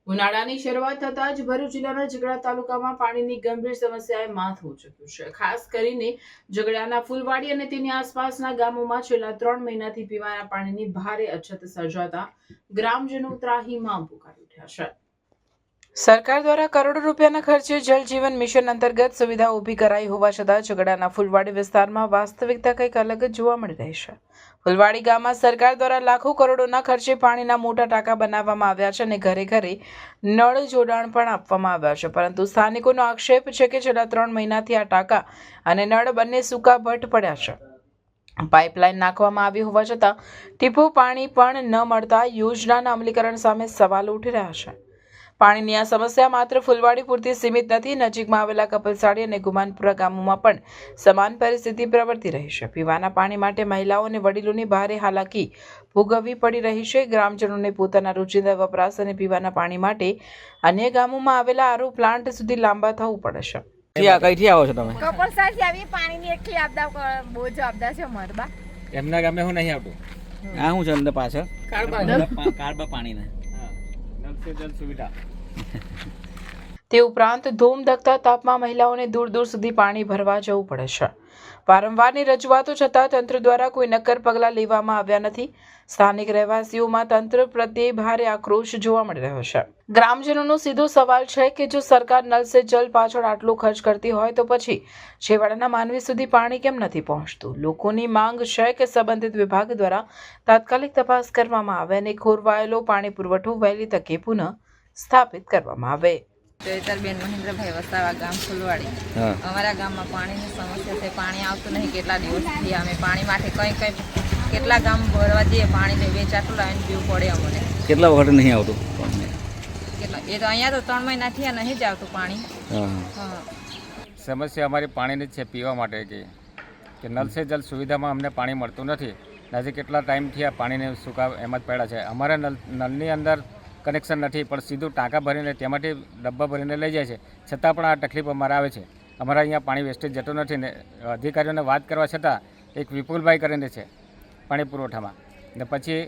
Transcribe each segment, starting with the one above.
ઉનાળાની શરૂઆત થતાં જ ભરૂચ જિલ્લાના ઝઘડા તાલુકામાં પાણીની ગંભીર સમસ્યાએ માથું ઊંચક્યું છે. ખાસ કરીને ઝઘડાના ફૂલવાડી અને તેની આસપાસના ગામોમાં છેલ્લા 3 મહિનાથી પીવાના પાણીની ભારે અછત સર્જાતા ગ્રામજનો ત્રાહિમામ પુકારી ઉઠ્યા છે. સરકાર દ્વારા કરોડો રૂપિયાના ખર્ચે જલ જીવન મિશન અંતર્ગત સુવિધા ઊભી કરાઈ હોવા છતાં ઝઘડાના ફૂલવાડી વિસ્તારમાં વાસ્તવિકતા કંઈક અલગ જ જોવા મળી રહી છે. ફૂલવાડી ગામમાં સરકાર દ્વારા લાખો કરોડોના ખર્ચે પાણીના મોટા ટાંકા બનાવવામાં આવ્યા છે અને ઘરે ઘરે નળ જોડાણ પણ આપવામાં આવ્યા છે, પરંતુ સ્થાનિકોનો આક્ષેપ છે કે છેલ્લા 3 મહિનાથી આ ટાંકા અને નળ બંને સૂકા ભટ્ટ પડ્યા છે. પાઇપલાઇન નાખવામાં આવી હોવા છતાં ટીપું પાણી પણ ન મળતા યોજનાના અમલીકરણ સામે સવાલો ઉઠી રહ્યા છે. પાણીની આ સમસ્યા માત્ર ફૂલવાડી પૂરતી સીમિત નથી. નજીકમાં આવેલા કપલસાડી અને ગુમાનપુરા ગામોમાં પણ સમાન પરિસ્થિતિ પ્રવર્તી રહી છે. પીવાના પાણી માટે મહિલાઓ અને વડીલોની ભારે હાલાકી ભોગવવી પડી રહી છે. ગ્રામજનોને પોતાના રોજિંદા વપરાશ અને પીવાના પાણી માટે અન્ય ગામોમાં આવેલા આરઓ પ્લાન્ટ સુધી લાંબા થવું પડે છે. કઈથી આવો છો તમે? કપલસાડી આવી પાણીની એટલી આપદા બહુ જ આપદા છે મરબા. એમના ગામે હું નહીં આવતું. આ હું છે અંદર પાછળ કાળબા પાણીના જલ સુવિધા. તે ઉપરાંત ધૂમ ધકતા તાપમાં મહિલાઓને દૂર દૂર સુધી પાણી ભરવા જવું પડે છે. વારંવારની રજૂઆતો છતાં તંત્ર દ્વારા કોઈ નક્કર પગલાં લેવામાં આવ્યા નથી. સ્થાનિક રહેવાસીઓમાં તંત્ર પ્રત્યે ભારે આક્રોશ જોવા મળી રહ્યો છે. ગ્રામજનોનો સીધો સવાલ છે કે જો સરકાર નલ સે જલ પાછળ આટલો ખર્ચ કરતી હોય તો પછી છેવાડાના માનવી સુધી પાણી કેમ નથી પહોંચતું? લોકોની માંગ છે કે સંબંધિત વિભાગ દ્વારા તાત્કાલિક તપાસ કરવામાં આવે અને ખોરવાયેલો પાણી પુરવઠો વહેલી તકે પુનઃ સ્થાપિત કરવામાં આવે. ચૈતરબેન મહેન્દ્રભાઈ વસાવા, ગામ ફૂલવાડી. અમારા ગામમાં પાણીની સમસ્યા છે. પાણી આવતું નહીં. કેટલા દિવસથી અમે પાણી માટે કંઈ કેટલા ગામ ભરવા જઈએ પાણી વેચાતું લાવીને પીવું પડે અમને. કેટલા વખત નહીં આવતું? એ તો અહીંયા તો 3 મહિનાથી નહીં જ આવતું પાણી. સમસ્યા અમારી પાણીની જ છે, પીવા માટે કે નલ સે જલ સુવિધામાં અમને પાણી મળતું નથી. આજે કેટલા ટાઈમથી આ પાણીને સૂકા એમ જ પડ્યા છે. અમારા નળની અંદર કનેક્શન નથી, પણ સીધું ટાંકા ભરીને તેમાંથી ડબ્બા ભરીને લઈ જાય છે. છતાં પણ આ તકલીફ અમારે આવે છે. અમારા અહીંયા પાણી વેસ્ટેજ જતું નથી ને અધિકારીઓને વાત કરવા છતાં એક વિપુલભાઈ કરીને છે પાણી પુરવઠામાં, ને પછી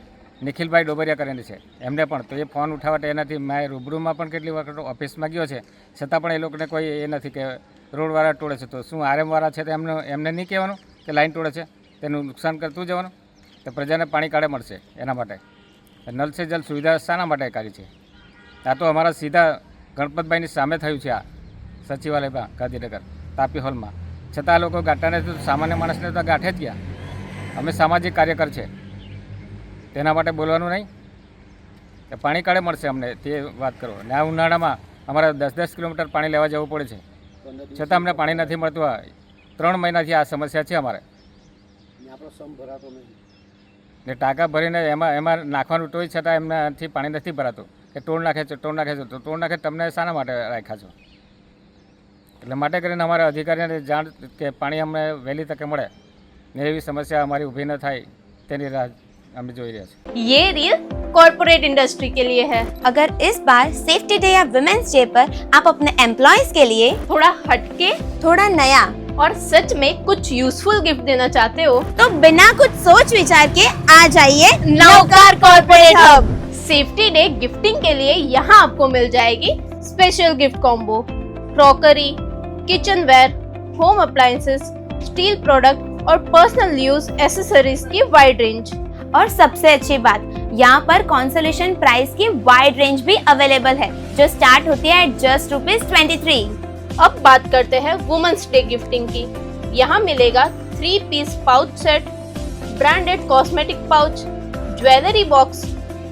નિખિલભાઈ ડોબરિયા કરીને છે એમને પણ, તો એ ફોન ઉઠાવવા એનાથી મેં રૂબરૂમાં પણ કેટલી વખત ઓફિસમાં ગયો છે, છતાં પણ એ લોકોને કોઈ એ નથી કે રોડવાળા તોડે છે તો શું આરએમવાળા છે તો એમને નહીં કહેવાનું કે લાઈન તોડે છે, તેનું નુકસાન કરતું જવાનું, તો પ્રજાને પાણી કાઢે મળશે. એના માટે નલ સે જલ સુવિધા શાના માટે કરી છે? આ તો અમારા સીધા ગણપતભાઈની સામે થયું છે, આ સચિવાલયમાં ગાંધીનગર તાપી હોલમાં. છતાં આ લોકો ગાંઠાને તો સામાન્ય માણસને તો ગાંઠે જ ગયા. અમે સામાજિક કાર્યકર છે, તેના માટે બોલવાનું નહીં. પાણી કાઢે મળશે અમને તે વાત કરો. ને આ ઉનાળામાં અમારે 10-10 કિલોમીટર પાણી લેવા જવું પડે છે, છતાં અમને પાણી નથી મળતું. 3 મહિનાથી આ સમસ્યા છે અમારે. ને ટાંકા ભરીને એમાં નાખવાનું તોય છતાં એમનાથી પાણી નથી ભરાતું. કે ટોળ નાખે છે તો ટોળ નાખે તમને શાના માટે રાખ્યા છો? એટલે માટે કરીને અમારા અધિકારીને જાણ કે પાણી અમને વહેલી તકે મળે ને એવી સમસ્યા અમારી ઊભી ન થાય તેની રાહ हम जो ये रील कॉर्पोरेट इंडस्ट्री के लिए है. अगर इस बार सेफ्टी डे या वुमेन्स डे पर आप अपने एम्प्लॉयज के लिए थोड़ा हटके, थोड़ा नया और सच में कुछ यूजफुल गिफ्ट देना चाहते हो तो बिना कुछ सोच विचार के आ जाइए Navkar corporate hub. Safety day gifting के लिए यहाँ आपको मिल जाएगी special gift combo, crockery, kitchenware, home appliances, steel product और पर्सनल यूज एसेसरीज की वाइड रेंज. और सबसे अच्छी बात, यहाँ पर कॉन्सोलेशन प्राइस की वाइड रेंज भी अवेलेबल है जो स्टार्ट होती है एट जस्ट ₹23. अब बात करते हैं वुमेन्स डे गिफ्टिंग की. यहाँ मिलेगा 3-piece pouch set, branded cosmetic pouch, jewellery box,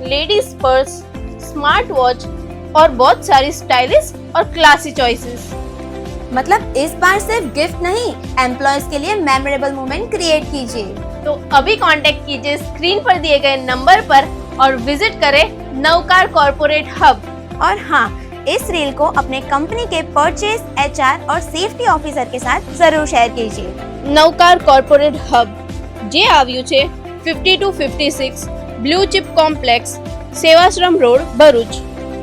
ladies purse, smart watch और बहुत सारी स्टाइलिश और क्लासी चॉइसेस. मतलब इस बार सिर्फ गिफ्ट नहीं, एम्प्लॉयज के लिए मेमोरेबल मोमेंट क्रिएट कीजिए. तो अभी कांटेक्ट कीजिए स्क्रीन पर दिए गए नंबर पर और विजिट करें नवकार कॉर्पोरेट हब. और हाँ, इस रील को अपने कंपनी के परचेज, HR और सेफ्टी ऑफिसर के साथ जरूर शेयर कीजिए. નવકાર કોર્પોરેટ હબ જે આવ્યું છે 5256 બ્લુ ચિપ કોમ્પ્લેક્સ, સેવાશ્રમ રોડ, ભરૂચ.